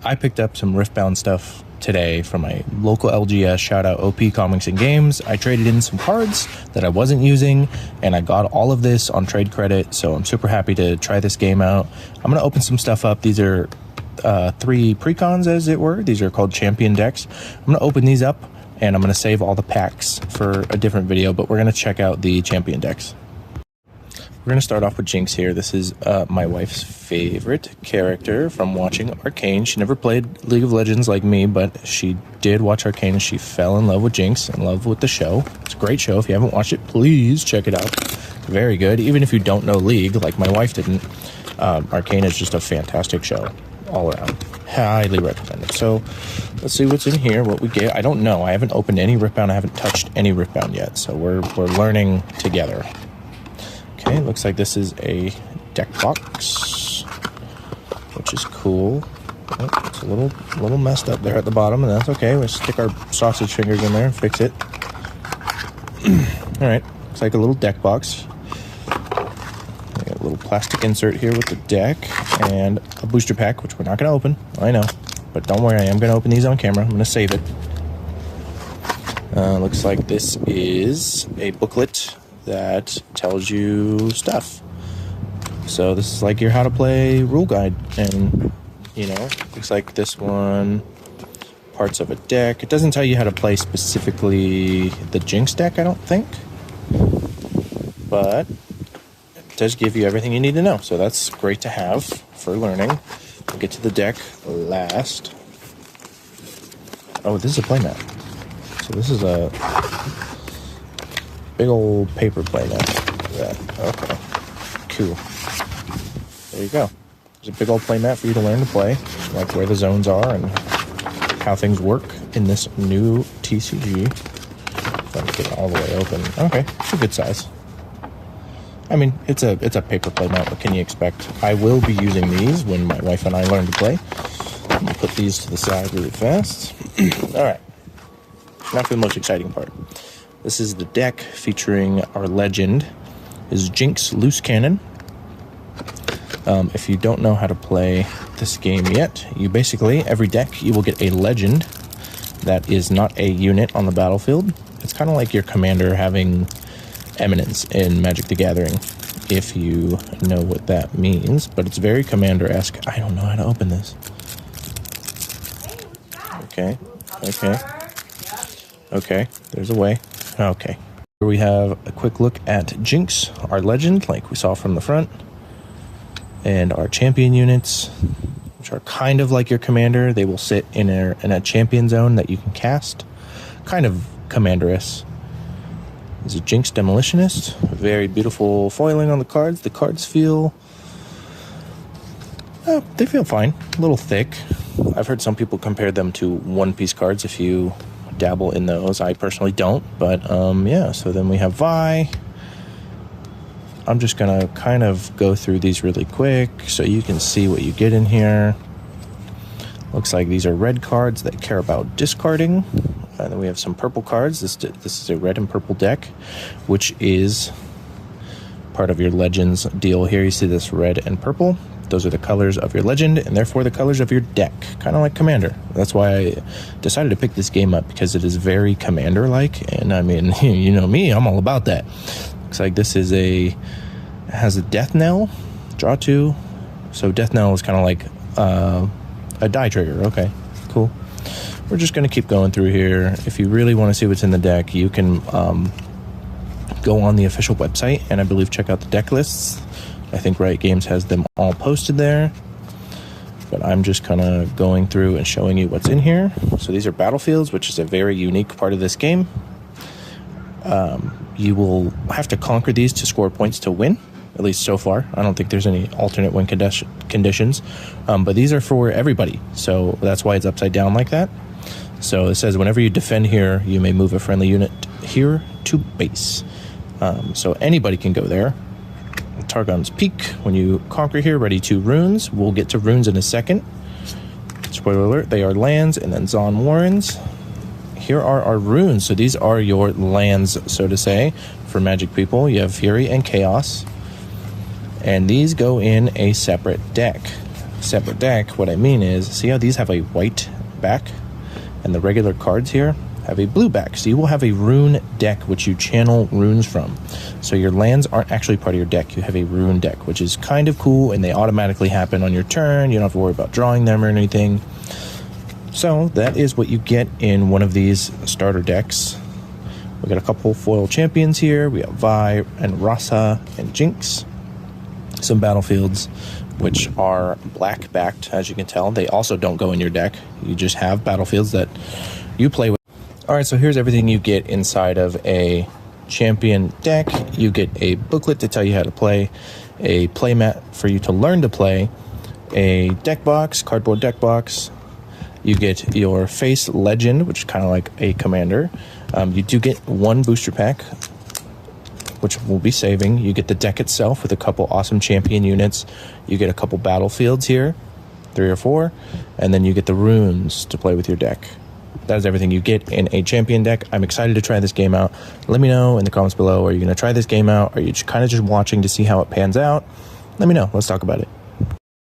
I picked up some Riftbound stuff today from my local LGS, shout out OP Comics and Games. I traded in some cards that I wasn't using, and I got all of this on trade credit, so I'm super happy to try this game out. I'm going to open some stuff up. These are 3 precons, as it were. These are called champion decks. I'm going to open these up, and I'm going to save all the packs for a different video, but we're going to check out the champion decks. We're going to start off with Jinx here. This is my wife's favorite character from watching Arcane. She never played League of Legends like me, but she did watch Arcane, and she fell in love with Jinx, in love with the show. It's a great show. If you haven't watched it, please check it out. Very good. Even if you don't know League, like my wife didn't, Arcane is just a fantastic show all around. Highly recommended. So let's see what's in here, what we get. I don't know. I haven't opened any Riftbound. I haven't touched any Riftbound yet, so we're learning together. Okay, looks like this is a deck box, which is cool. Oh, it's a little messed up there at the bottom, and that's okay. We'll stick our sausage fingers in there and fix it. Alright, looks like a little deck box. We got a little plastic insert here with the deck, and a booster pack, which we're not going to open. I know, but don't worry, I am going to open these on camera. I'm going to save it. Looks like this is a booklet that tells you stuff. So this is like your how to play rule guide, and you know, looks like this one, parts of a deck. It doesn't tell you how to play specifically the Jinx deck, I don't think, but it does give you everything you need to know, so that's great to have for learning. We'll get to the deck last. Oh, this is a playmat. So this is a big old paper playmat. Yeah, okay. Cool. There you go. There's a big old playmat for you to learn to play, like where the zones are and how things work in this new TCG. If I can get it all the way open. Okay, it's a good size. I mean, it's a paper playmat. What can you expect? I will be using these when my wife and I learn to play. I'm gonna put these to the side really fast. All right. Now for the most exciting part. This is the deck featuring our legend, is Jinx Loose Cannon. If you don't know how to play this game yet, you basically, every deck, you will get a legend that is not a unit on the battlefield. It's kind of like your commander having eminence in Magic the Gathering, if you know what that means, but it's very commander-esque. I don't know how to open this. Okay, there's a way. Okay. Here we have a quick look at Jinx, our legend, like we saw from the front, and our champion units, which are kind of like your commander. They will sit in a champion zone that you can cast. Kind of commanderous. This is a Jinx Demolitionist. Very beautiful foiling on the cards. The cards feel... they feel fine. A little thick. I've heard some people compare them to one-piece cards if you dabble in those. I personally don't, but yeah. So then we have Vi. I'm just gonna kind of go through these really quick so you can see what you get in here. Looks like these are red cards that care about discarding, and then we have some purple cards. This is a red and purple deck, which is part of your Legends deal here. You see this red and purple. Those are the colors of your legend, and therefore the colors of your deck. Kind of like Commander. That's why I decided to pick this game up, because it is very Commander-like, and I mean, you know me, I'm all about that. Looks like this is has a Death Knell, draw 2. So Death Knell is kind of like a die trigger. Okay, cool. We're just going to keep going through here. If you really want to see what's in the deck, you can go on the official website, and I believe check out the deck lists. I think Riot Games has them all posted there, but I'm just kind of going through and showing you what's in here. So these are battlefields, which is a very unique part of this game. You will have to conquer these to score points to win, at least so far. I don't think there's any alternate win conditions, but these are for everybody, so that's why it's upside down like that. So it says whenever you defend here, you may move a friendly unit here to base. So anybody can go there. Targon's Peak. When you conquer here, ready 2 runes. We'll get to runes in a second. Spoiler alert, they are lands, and then Zon Warrens. Here are our runes. So these are your lands, so to say, for Magic people. You have Fury and Chaos. And these go in a separate deck. separate deck, what I mean is, see how these have a white back and the regular cards here have a blue back. So you will have a rune deck which you channel runes from. So your lands aren't actually part of your deck. You have a rune deck, which is kind of cool, and they automatically happen on your turn. You don't have to worry about drawing them or anything. So that is what you get in one of these starter decks. We got a couple foil champions here. We have Vi and Rasa and Jinx. Some battlefields which are black backed, as you can tell. They also don't go in your deck. You just have battlefields that you play with. Alright, so here's everything you get inside of a champion deck. You get a booklet to tell you how to play, a playmat for you to learn to play, a deck box, cardboard deck box. You get your face legend, which is kind of like a commander. You do get one booster pack, which we'll be saving. You get the deck itself with a couple awesome champion units. You get a couple battlefields here, 3 or 4, and then you get the runes to play with your deck. That is everything you get in a champion deck. I'm excited to try this game out. Let me know in the comments below. Are you going to try this game out? Are you kind of just watching to see how it pans out? Let me know. Let's talk about it.